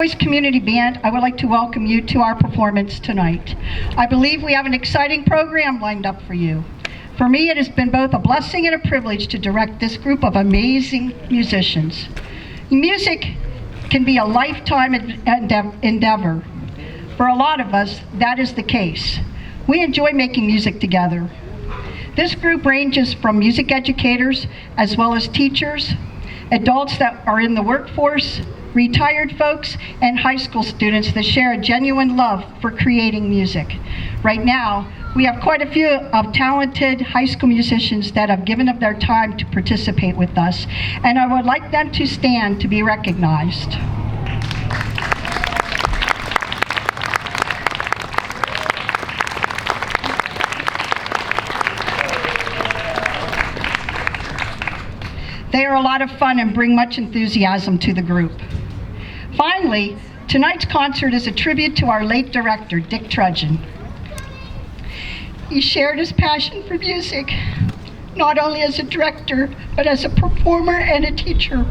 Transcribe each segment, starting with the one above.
DuBois Community Band, I would like to welcome you to our performance tonight. I believe we have an exciting program lined up for you. For me, it has been both a blessing and a privilege to direct this group of amazing musicians. Music can be a lifetime endeavor. For a lot of us, that is the case. We enjoy making music together. This group ranges from music educators as well as teachers, adults that are in the workforce, retired folks, and high school students that share a genuine love for creating music. Right now, we have quite a few of talented high school musicians that have given up their time to participate with us, and I would like them to stand to be recognized. They are a lot of fun and bring much enthusiasm to the group. Finally, tonight's concert is a tribute to our late director, Dick Trudgeon. He shared his passion for music, not only as a director, but as a performer and a teacher.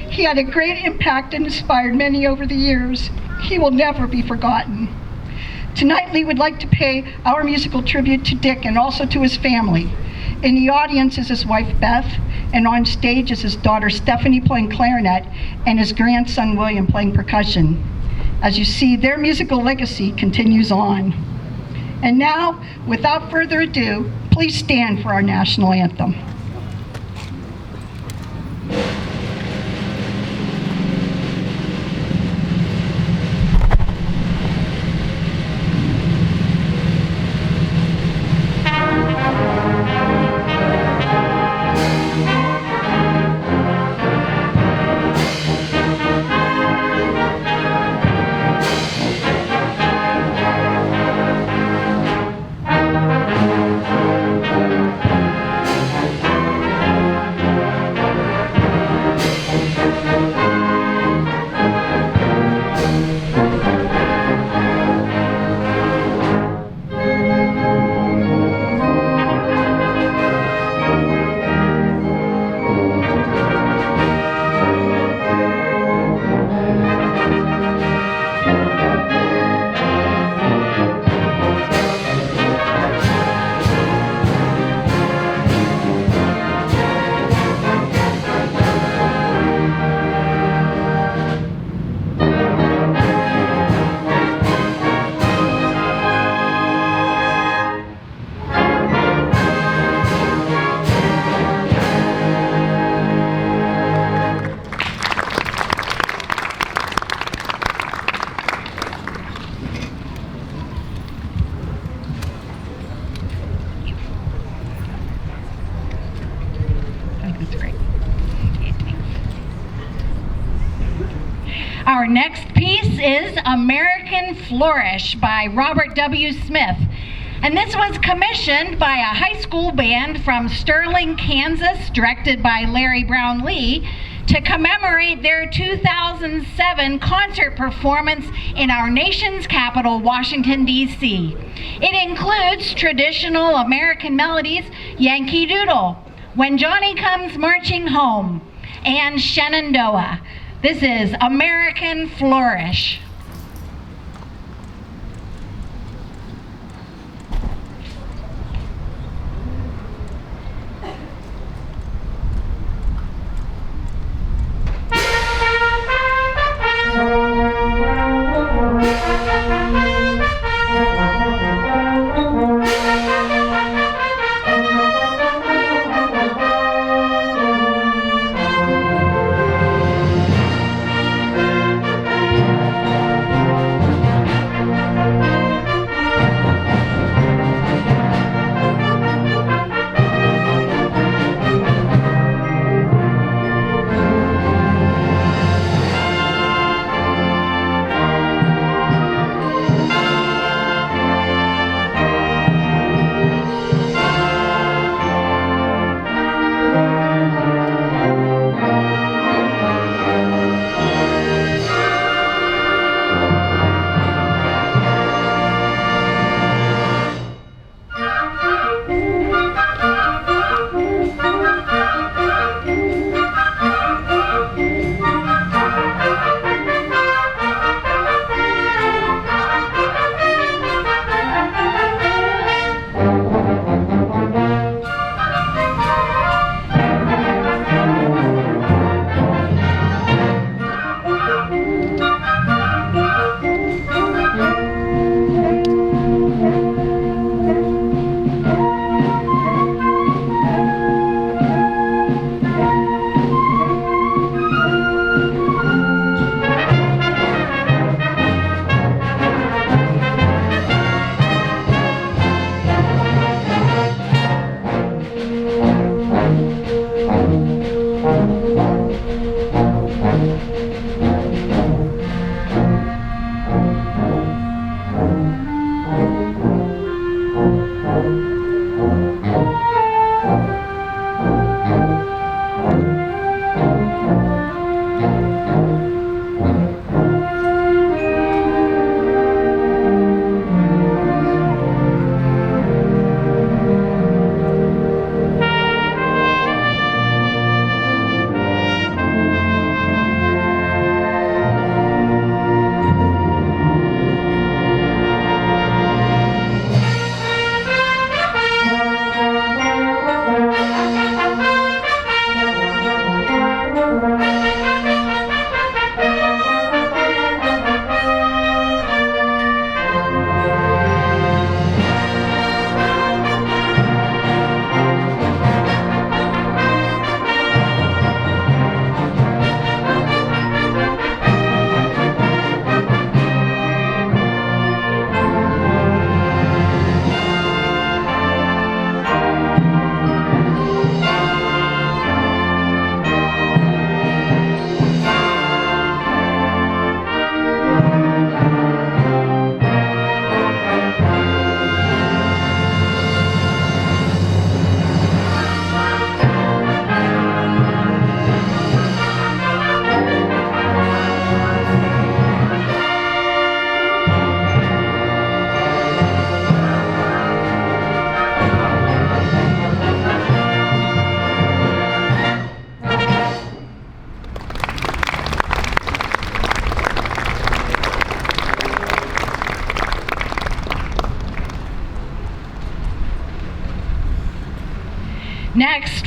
He had a great impact and inspired many over the years. He will never be forgotten. Tonight, we would like to pay our musical tribute to Dick and also to his family. In the audience is his wife, Beth, and on stage is his daughter, Stephanie, playing clarinet, and his grandson, William, playing percussion. As you see, their musical legacy continues on. And now, without further ado, please stand for our national anthem. Our next piece is American Flourish by Robert W. Smith. And this was commissioned by a high school band from Sterling, Kansas, directed by Larry Brown Lee, to commemorate their 2007 concert performance in our nation's capital, Washington, D.C. It includes traditional American melodies, Yankee Doodle, When Johnny Comes Marching Home, and Shenandoah. This is American Flourish.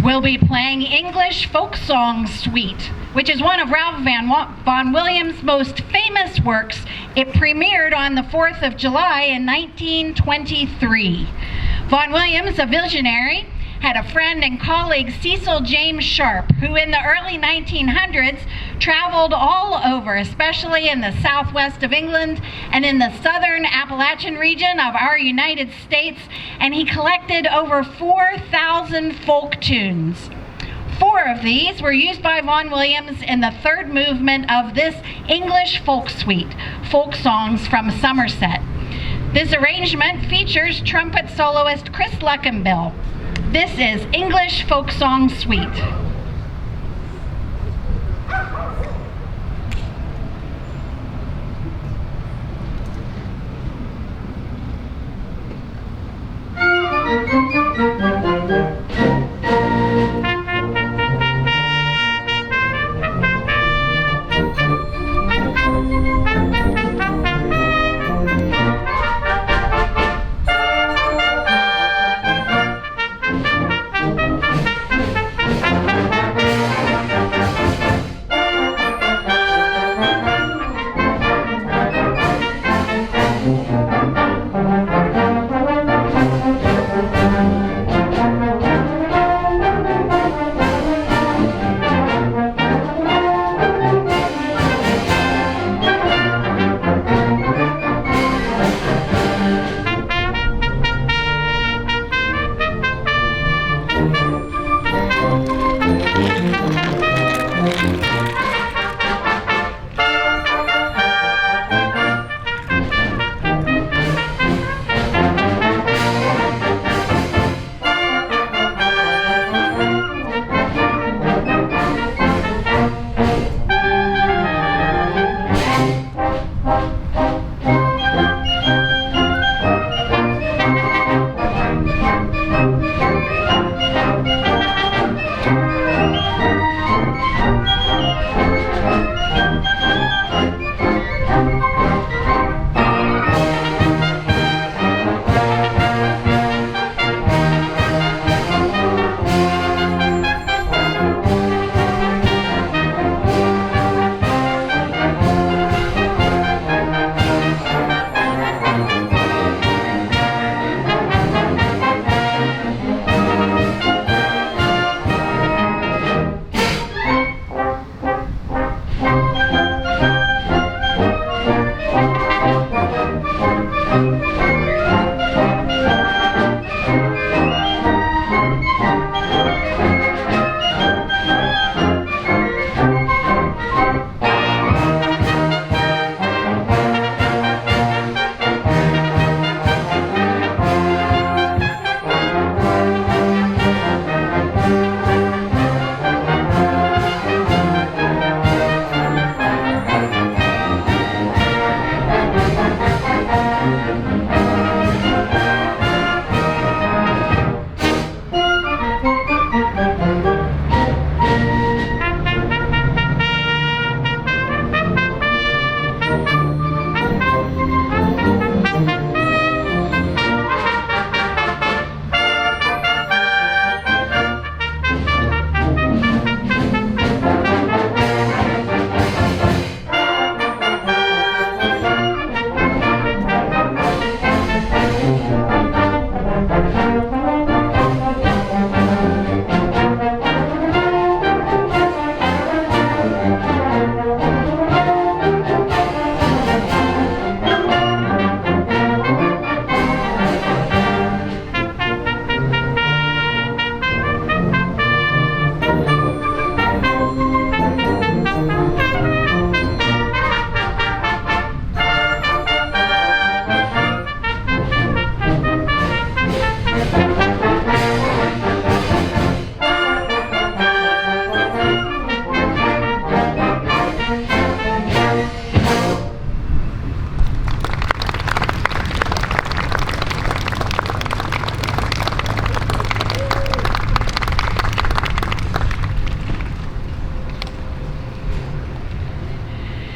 will be playing English Folk Song Suite, which is one of Ralph Vaughan Williams' most famous works. It premiered on the 4th of July in 1923. Vaughan Williams, a visionary, had a friend and colleague, Cecil James Sharp, who in the early 1900s traveled all over, especially in the southwest of England and in the southern Appalachian region of our United States, and he collected over 4,000 folk tunes. 4 of these were used by Vaughan Williams in the third movement of this English folk suite, Folk Songs from Somerset. This arrangement features trumpet soloist Chris Luckenbill. This is English Folk Song Suite.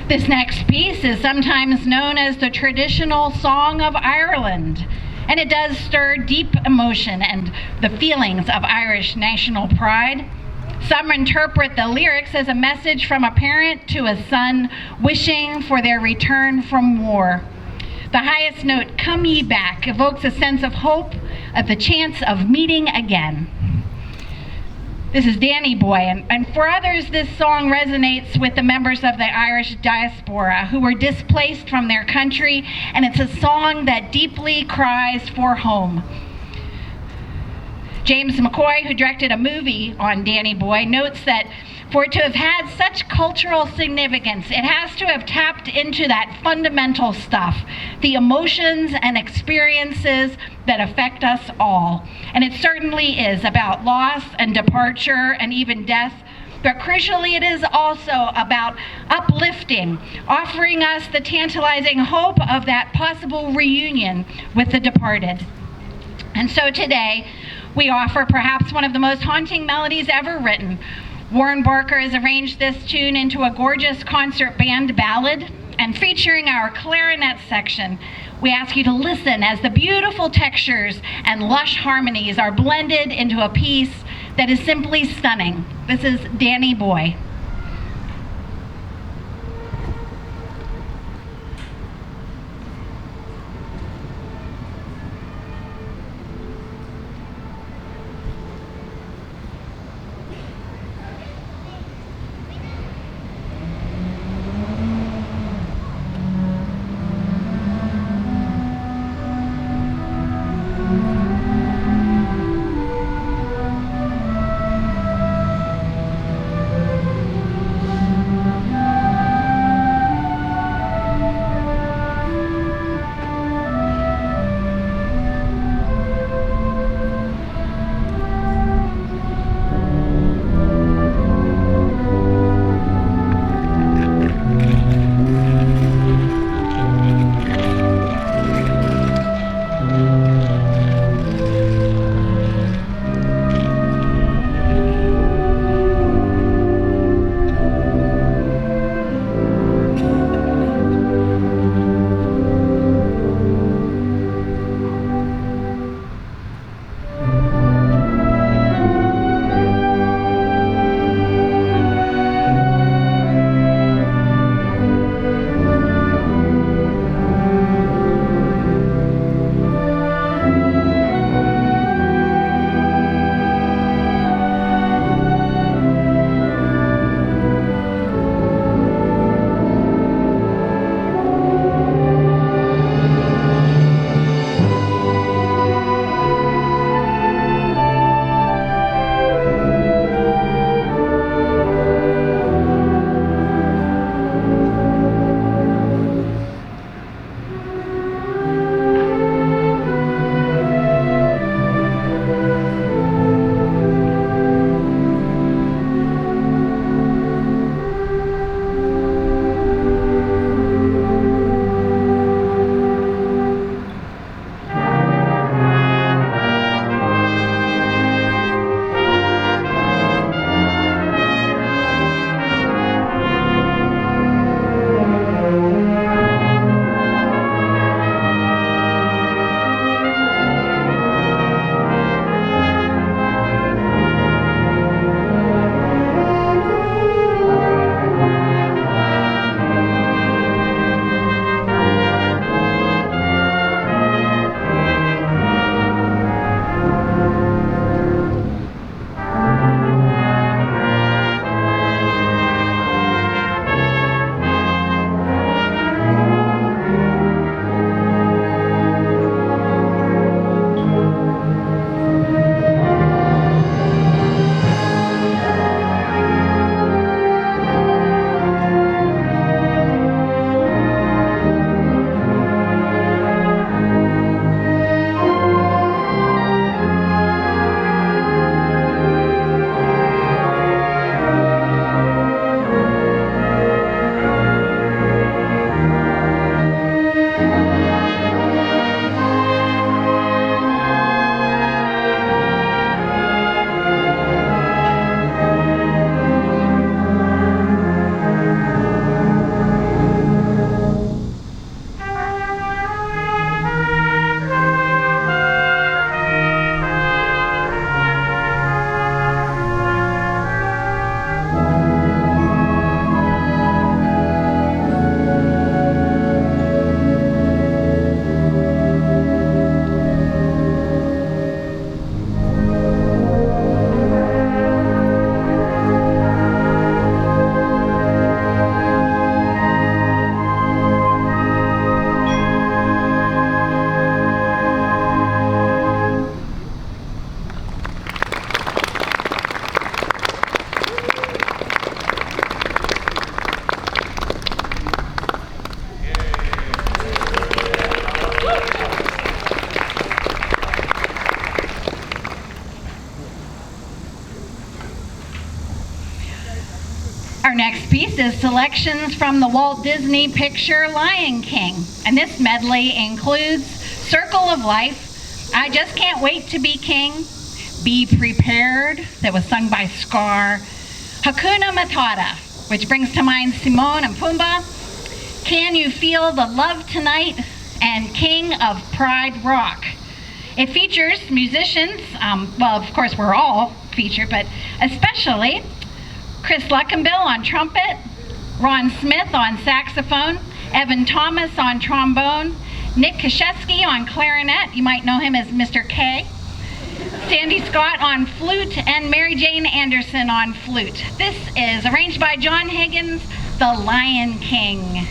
This next piece is sometimes known as the traditional song of Ireland. And it does stir deep emotion and the feelings of Irish national pride. Some interpret the lyrics as a message from a parent to a son wishing for their return from war. The highest note, "Come ye back," evokes a sense of hope, of the chance of meeting again. This is Danny Boy, and for others, this song resonates with the members of the Irish diaspora who were displaced from their country, and it's a song that deeply cries for home. James McCoy, who directed a movie on Danny Boy, notes that for it to have had such cultural significance, it has to have tapped into that fundamental stuff, the emotions and experiences that affect us all. And it certainly is about loss and departure and even death, but crucially it is also about uplifting, offering us the tantalizing hope of that possible reunion with the departed. And so today, we offer perhaps one of the most haunting melodies ever written. Warren Barker has arranged this tune into a gorgeous concert band ballad, and featuring our clarinet section, we ask you to listen as the beautiful textures and lush harmonies are blended into a piece that is simply stunning. This is Danny Boy. Next is selections from the Walt Disney picture Lion King. And this medley includes Circle of Life, I Just Can't Wait to Be King, Be Prepared, that was sung by Scar, Hakuna Matata, which brings to mind Timon and Pumbaa, Can You Feel the Love Tonight, and King of Pride Rock. It features musicians, well, of course, we're all featured, but especially Chris Luckenbill on trumpet, Ron Smith on saxophone, Evan Thomas on trombone, Nick Kashesky on clarinet, you might know him as Mr. K, Sandy Scott on flute, and Mary Jane Anderson on flute. This is arranged by John Higgins, The Lion King.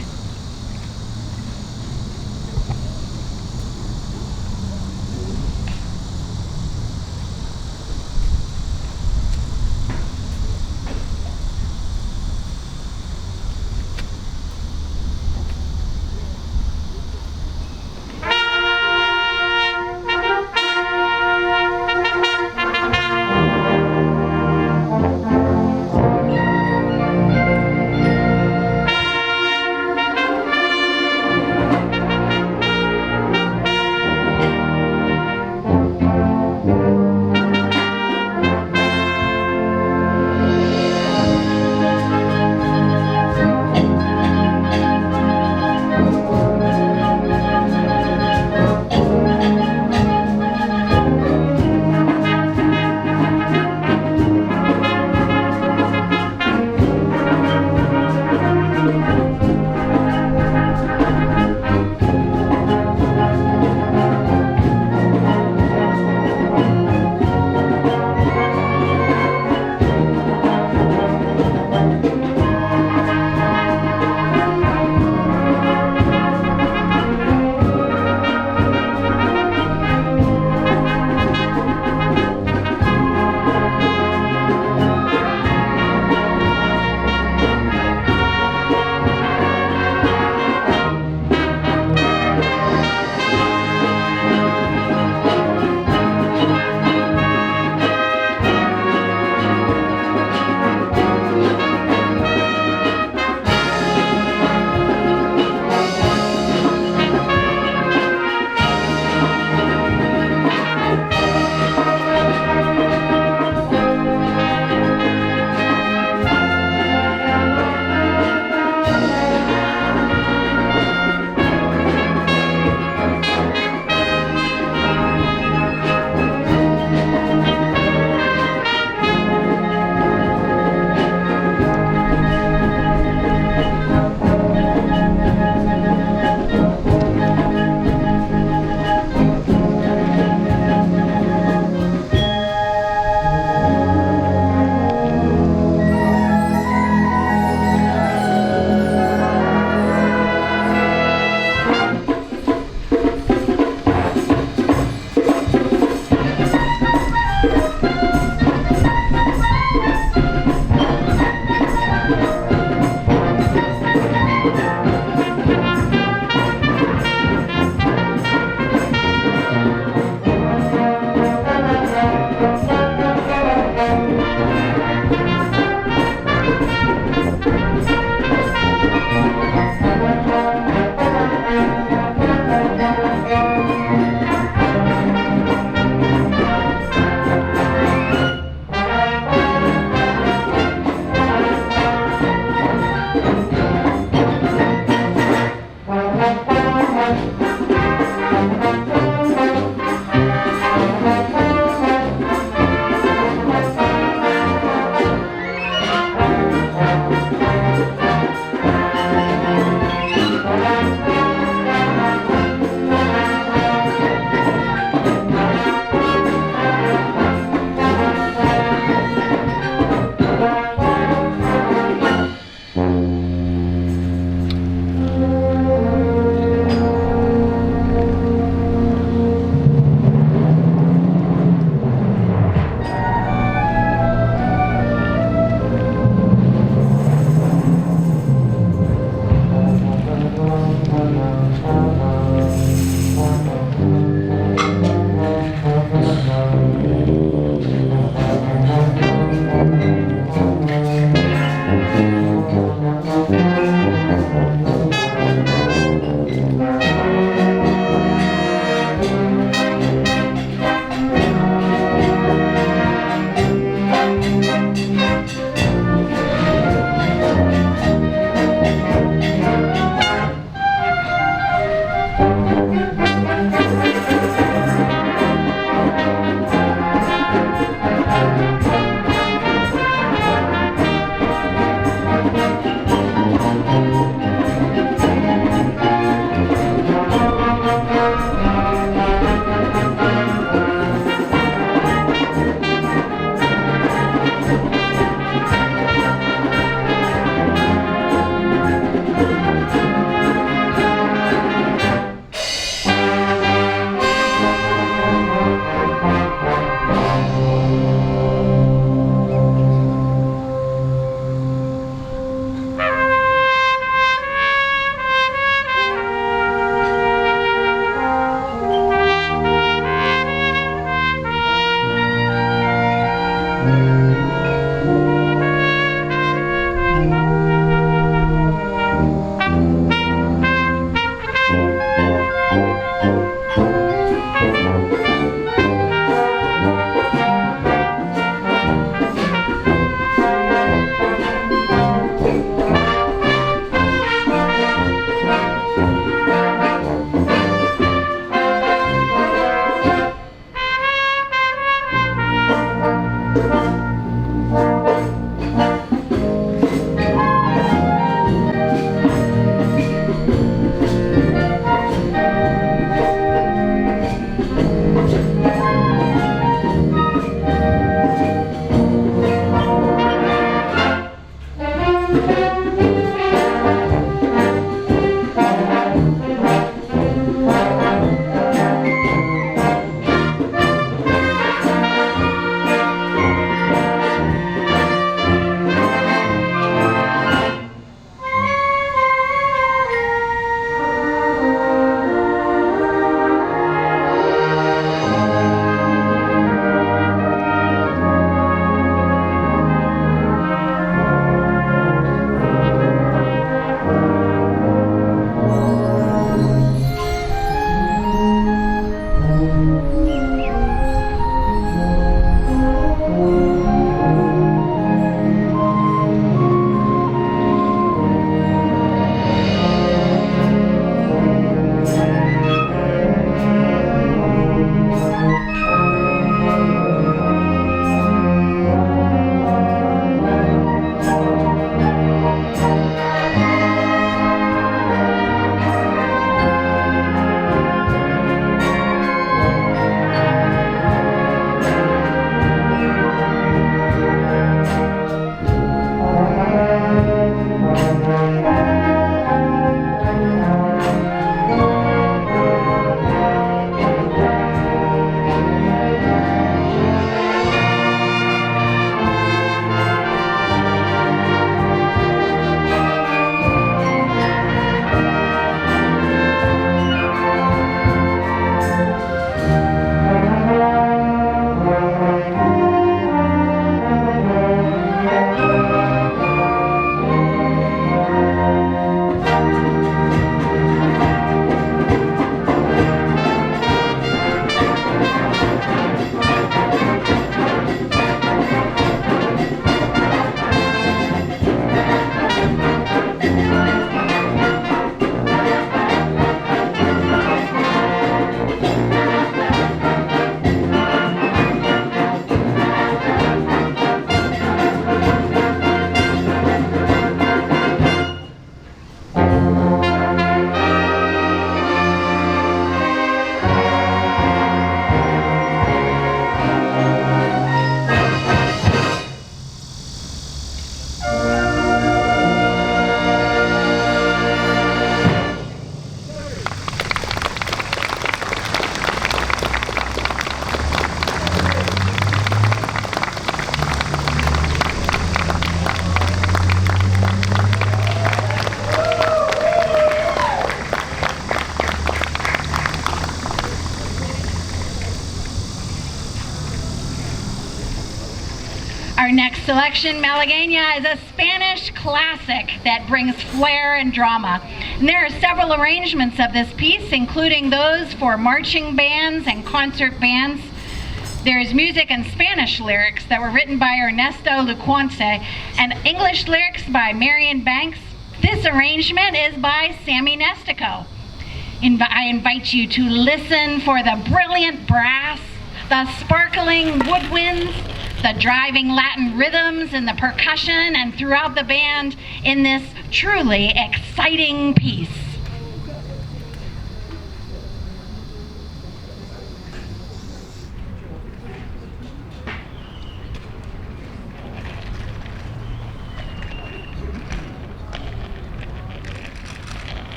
selection, Malagueña, is a Spanish classic that brings flair and drama. And there are several arrangements of this piece, including those for marching bands and concert bands. There is music and Spanish lyrics that were written by Ernesto Luquance and English lyrics by Marion Banks. This arrangement is by Sammy Nestico. I invite you to listen for the brilliant brass, the sparkling woodwinds, the driving Latin rhythms and the percussion and throughout the band in this truly exciting piece.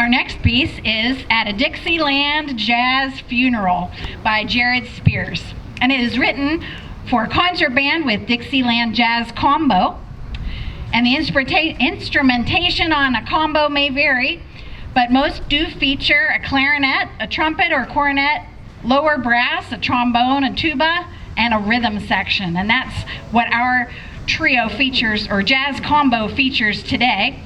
Our next piece is At a Dixieland Jazz Funeral by Jared Spears. And it is written for a concert band with Dixieland Jazz Combo. And the instrumentation on a combo may vary, but most do feature a clarinet, a trumpet or cornet, lower brass, a trombone, a tuba, and a rhythm section. And that's what our trio features, or jazz combo features today.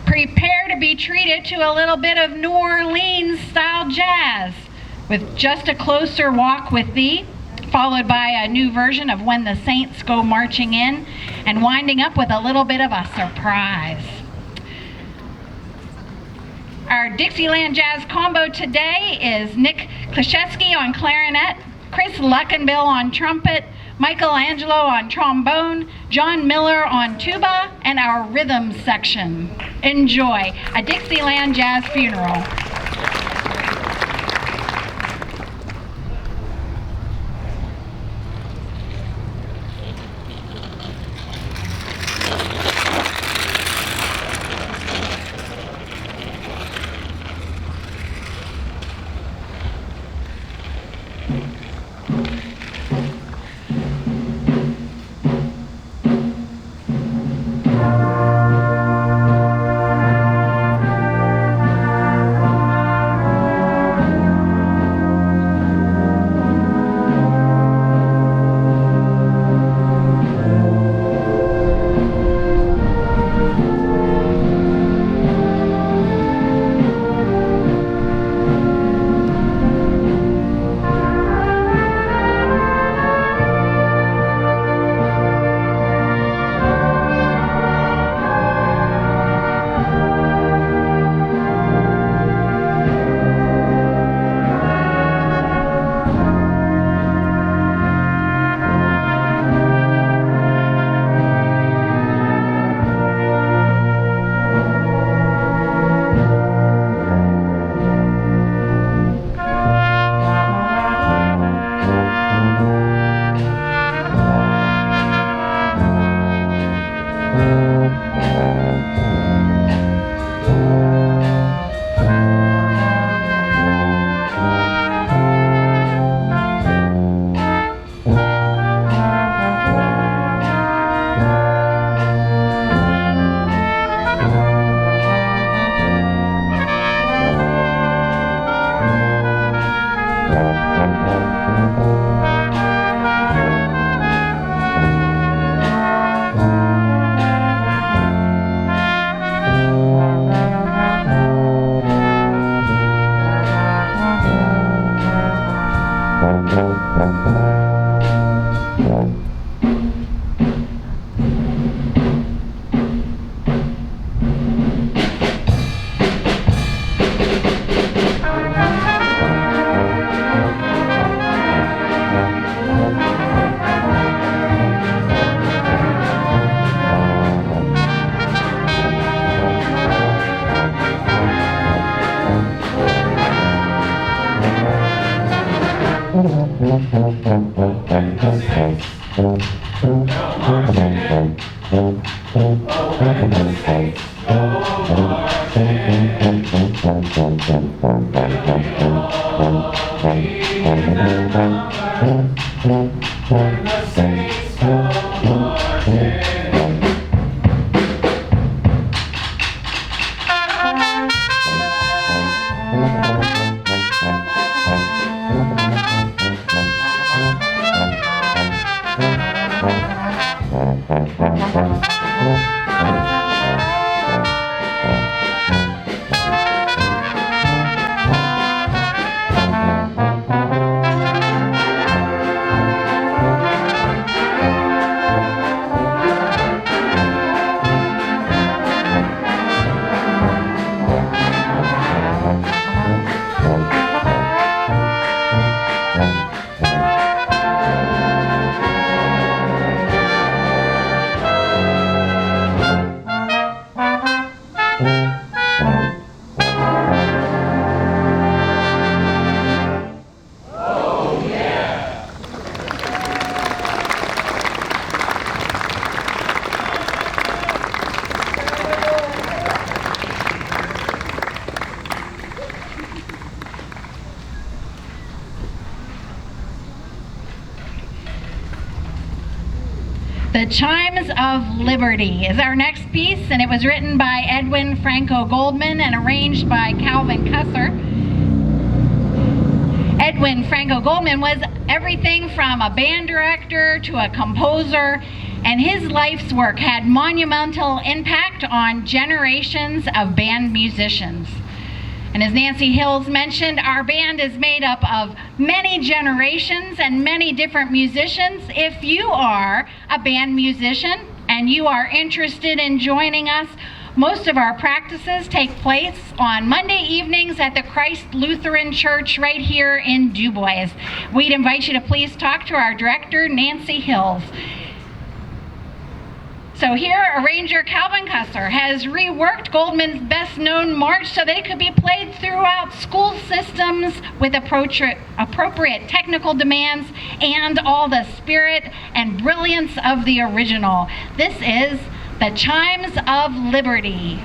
Prepare to be treated to a little bit of New Orleans style jazz with Just a Closer Walk with Thee, followed by a new version of When the Saints Go Marching In, and winding up with a little bit of a surprise. Our Dixieland Jazz Combo today is Nick Kliszewski on clarinet, Chris Luckenbill on trumpet, Michelangelo on trombone, John Miller on tuba, and our rhythm section. Enjoy A Dixieland Jazz Funeral. The Chimes of Liberty is our next piece, and it was written by Edwin Franco Goldman and arranged by Calvin Cusser. Edwin Franco Goldman was everything from a band director to a composer, and his life's work had monumental impact on generations of band musicians. And as Nancy Hills mentioned, our band is made up of many generations and many different musicians. If you are a band musician and you are interested in joining us, most of our practices take place on Monday evenings at the Christ Lutheran Church right here in DuBois. We'd invite you to please talk to our director, Nancy Hills. So here, arranger Calvin Cusser has reworked Goldman's best-known march so that it could be played throughout school systems with appropriate technical demands and all the spirit and brilliance of the original. This is The Chimes of Liberty.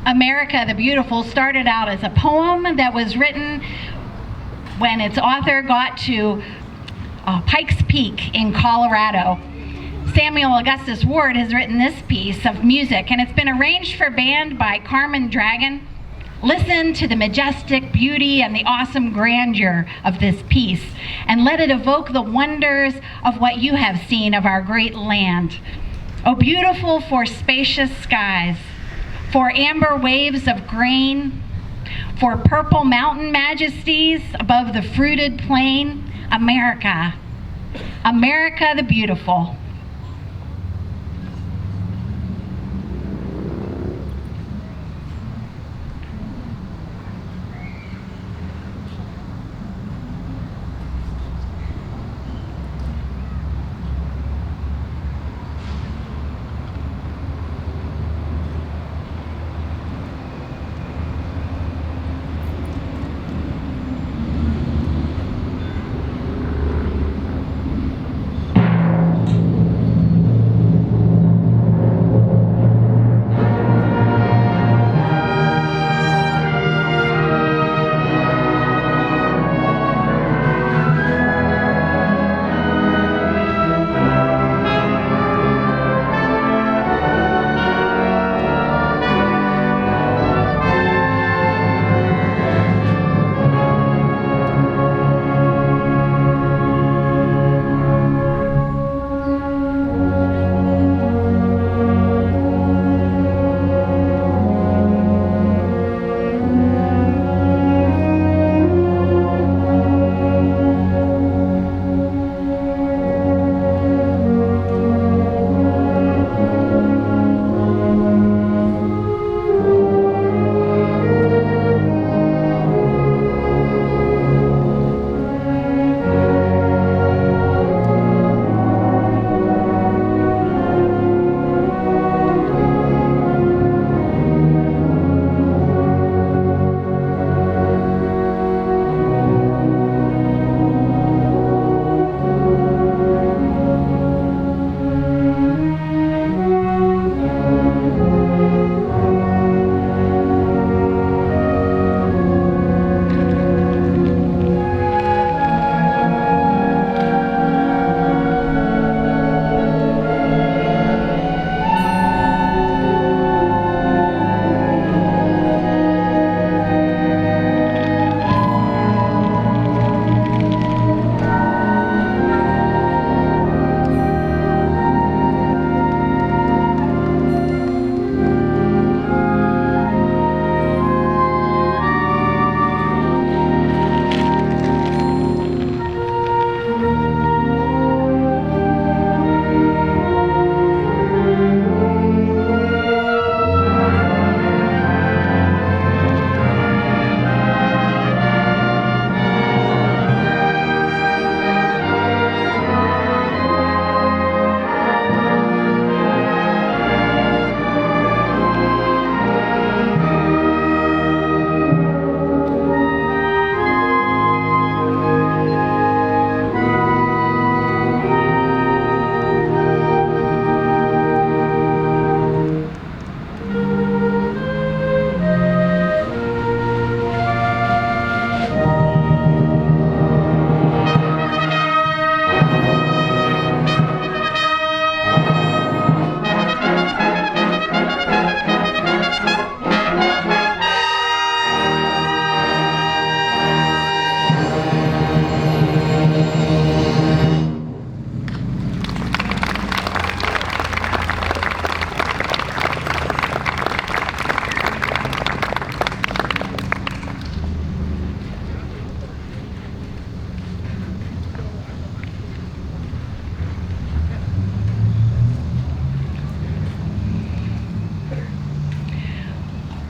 America the Beautiful started out as a poem that was written when its author got to Pikes Peak in Colorado. Samuel Augustus Ward has written this piece of music, and it's been arranged for band by Carmen Dragon. Listen to the majestic beauty and the awesome grandeur of this piece, and let it evoke the wonders of what you have seen of our great land. Oh, beautiful for spacious skies, for amber waves of grain, for purple mountain majesties above the fruited plain, America, America the beautiful.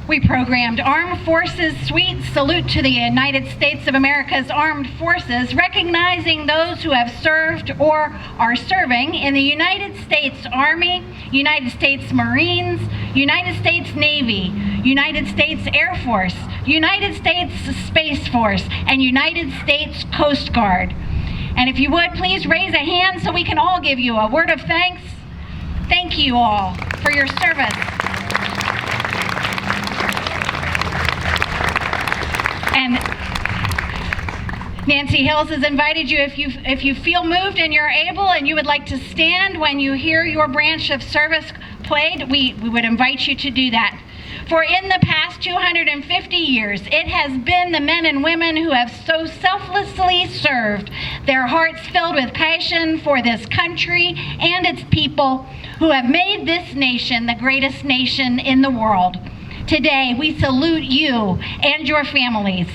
We programmed Armed Forces Suite Salute to the United States of America's Armed Forces, recognizing those who have served or are serving in the United States Army, United States Marines, United States Navy, United States Air Force, United States Space Force, and United States Coast Guard. And if you would, please raise a hand so we can all give you a word of thanks. Thank you all for your service. And Nancy Hills has invited you, if you feel moved and you're able and you would like to stand when you hear your branch of service played, we would invite you to do that. For in the past 250 years, it has been the men and women who have so selflessly served, their hearts filled with passion for this country and its people, who have made this nation the greatest nation in the world. Today, we salute you and your families.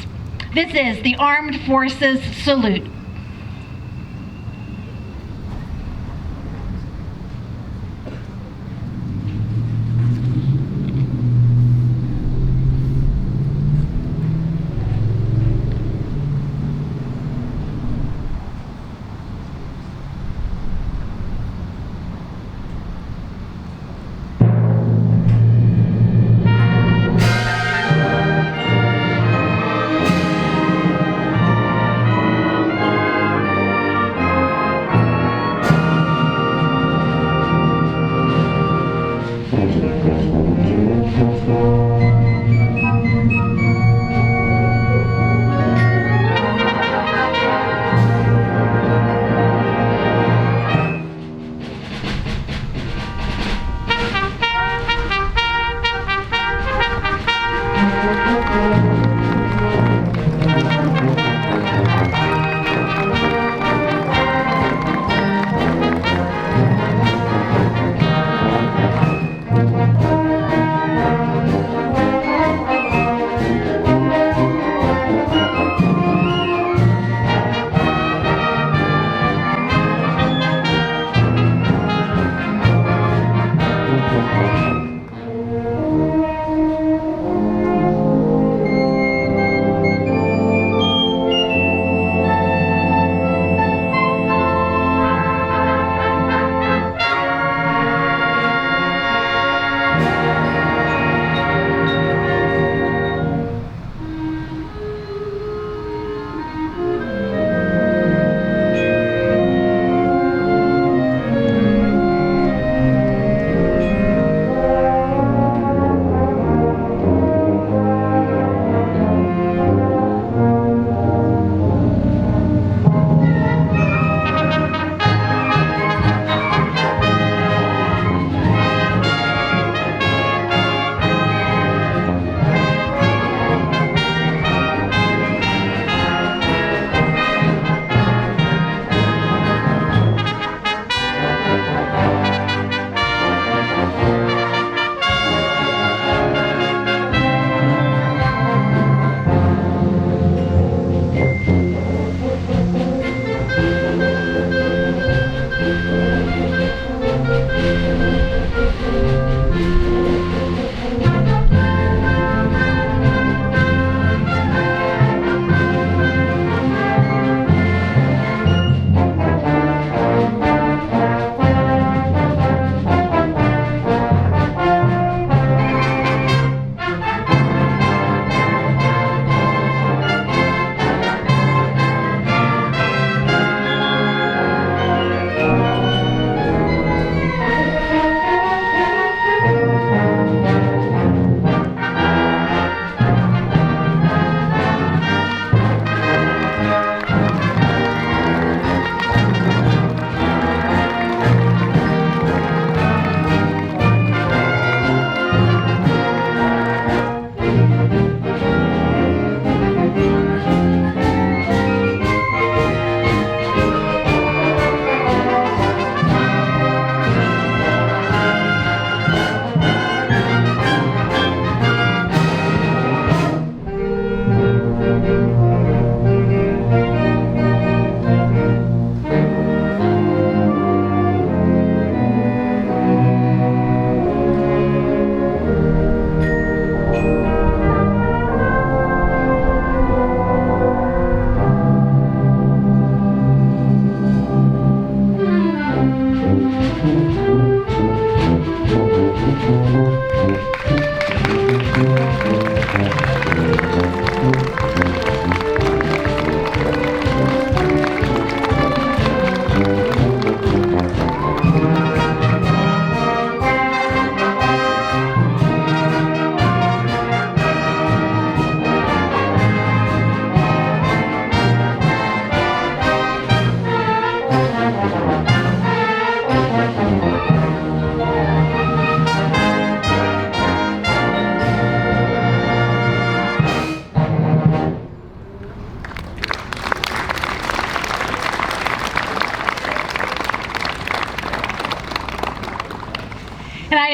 This is the Armed Forces Salute.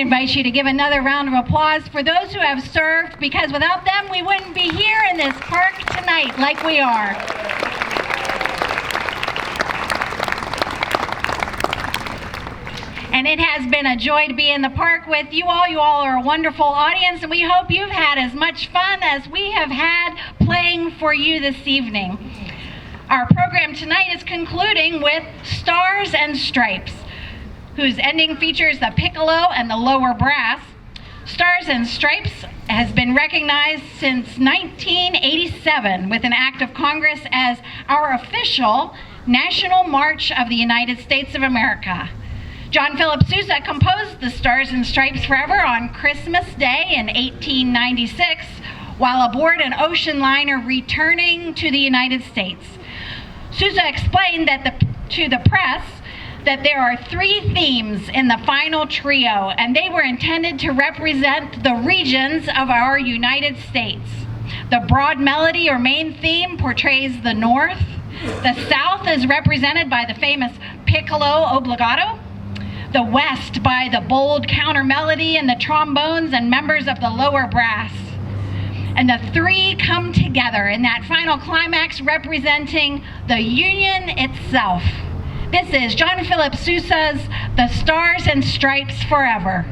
invite you to give another round of applause for those who have served, because without them, we wouldn't be here in this park tonight like we are. And it has been a joy to be in the park with you all. You all are a wonderful audience, and we hope you've had as much fun as we have had playing for you this evening. Our program tonight is concluding with Stars and Stripes, whose ending features the piccolo and the lower brass. Stars and Stripes has been recognized since 1987 with an act of Congress as our official National March of the United States of America. John Philip Sousa composed the Stars and Stripes Forever on Christmas Day in 1896 while aboard an ocean liner returning to the United States. Sousa explained to the press that there are 3 themes in the final trio, and they were intended to represent the regions of our United States. The broad melody or main theme portrays the North. The South is represented by the famous piccolo obbligato. The West by the bold counter melody and the trombones and members of the lower brass. And the 3 come together in that final climax representing the Union itself. This is John Philip Sousa's The Stars and Stripes Forever.